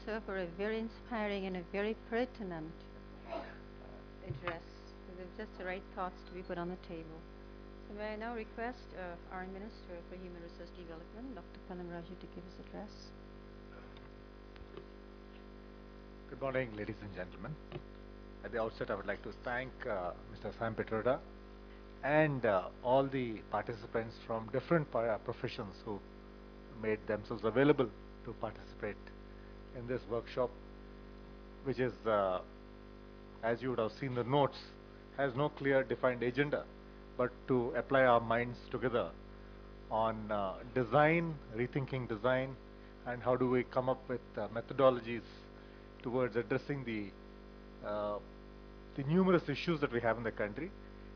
sir, for a very inspiring and a very pertinent address. With just the right thoughts to be put on the table. So may I now request our Minister for Human Resource Development, Dr. Palam Raju, to give his address. Good morning, ladies and gentlemen. At the outset, I would like to thank Mr. Sam Petroda and all the participants from different professions who made themselves available to participate in this workshop, which is, as you would have seen the notes, has no clear defined agenda, but to apply our minds together on design, rethinking design, and how do we come up with methodologies towards addressing the numerous issues that we have in the country,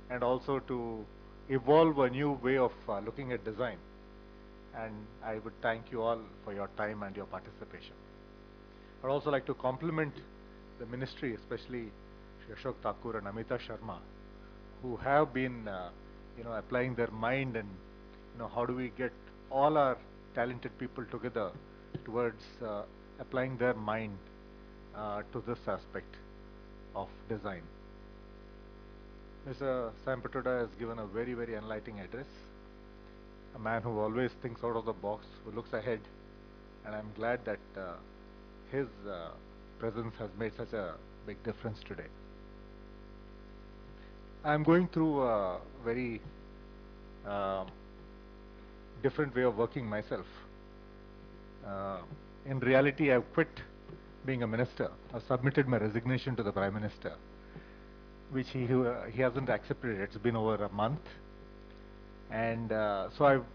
and also to evolve a new way of looking at design. And I would thank you all for your time and your participation. I'd also like to compliment the ministry, especially Shri Ashok Thakur and Amita Sharma, who have been, applying their mind, and how do we get all our talented people together towards applying their mind to this aspect of design. Mr. Sam Petroda has given a very, very enlightening address. A man who always thinks out of the box, who looks ahead, and I'm glad that his presence has made such a big difference today. I'm going through a very different way of working myself. In reality, I've quit being a minister. I've submitted my resignation to the Prime Minister, which he hasn't accepted. It's been over a month. And so I've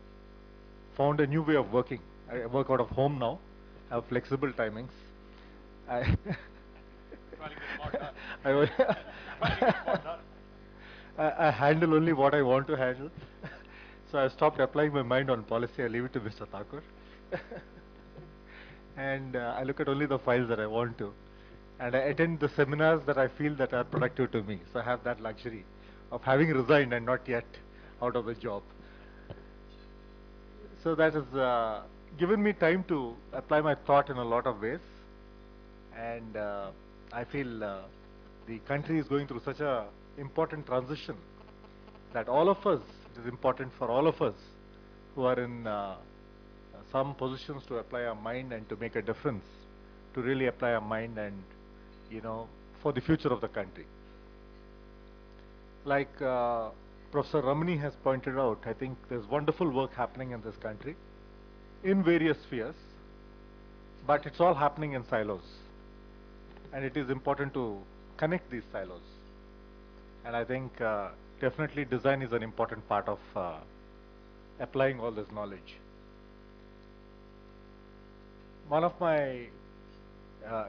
found a new way of working. I work out of home now. I have flexible timings. I handle only what I want to handle. So I stopped applying my mind on policy. I leave it to Mr. Thakur. And I look at only the files that I want to. And I attend the seminars that I feel that are productive to me. So I have that luxury of having resigned and not yet out of the job. So that has given me time to apply my thought in a lot of ways. And I feel the country is going through such a important transition that all of us, it is important for all of us who are in some positions to apply our mind and to make a difference, to really apply our mind and, for the future of the country. Like Professor Ramani has pointed out, I think there's wonderful work happening in this country in various spheres, but it's all happening in silos. And it is important to connect these silos. And I think definitely design is an important part of applying all this knowledge. One of my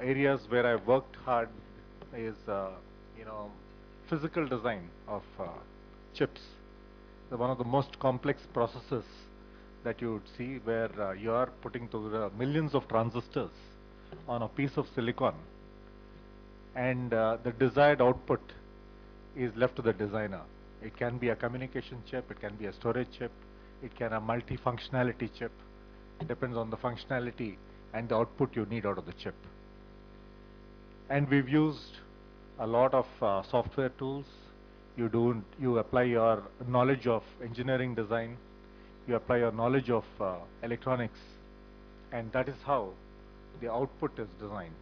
areas where I've worked hard is, physical design of chips. One of the most complex processes that you would see, where you are putting together millions of transistors on a piece of silicon, and the desired output is left to the designer. It can be a communication chip, it can be a storage chip, it can be a multi-functionality chip. It depends on the functionality and the output you need out of the chip. And we've used a lot of software tools. You apply your knowledge of engineering design, you apply your knowledge of electronics, and that is how the output is designed.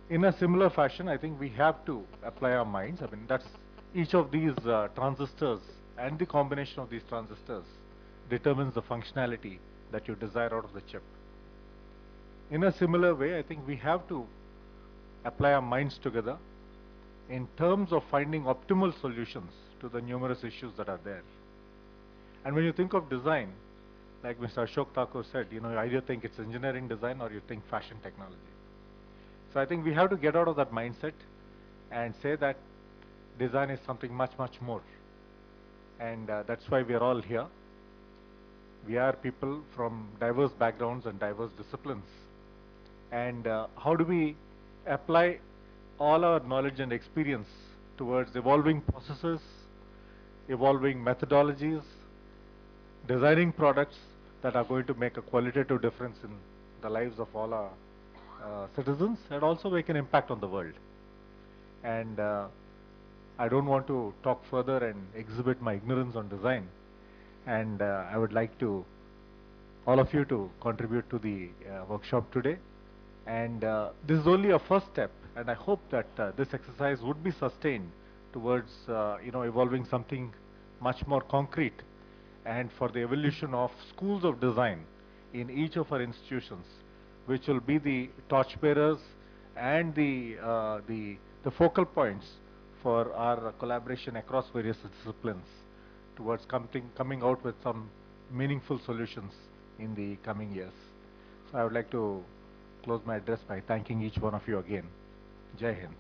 In a similar fashion, I think we have to apply our minds. I mean, that's each of these transistors and the combination of these transistors determines the functionality that you desire out of the chip. In a similar way, I think we have to apply our minds together in terms of finding optimal solutions to the numerous issues that are there. And when you think of design, like Mr. Ashok Thakur said, you either think it's engineering design or you think fashion technology. So I think we have to get out of that mindset and say that design is something much, much more. And that's why we are all here. We are people from diverse backgrounds and diverse disciplines. And how do we apply all our knowledge and experience towards evolving processes, evolving methodologies, designing products that are going to make a qualitative difference in the lives of all our citizens and also make an impact on the world. And I don't want to talk further and exhibit my ignorance on design. And I would like to all of you to contribute to the workshop today. And this is only a first step, and I hope that this exercise would be sustained towards evolving something much more concrete, and for the evolution of schools of design in each of our institutions, which will be the torchbearers and the focal points for our collaboration across various disciplines towards coming out with some meaningful solutions in the coming years. So I would like to close my address by thanking each one of you again. Jai Hind.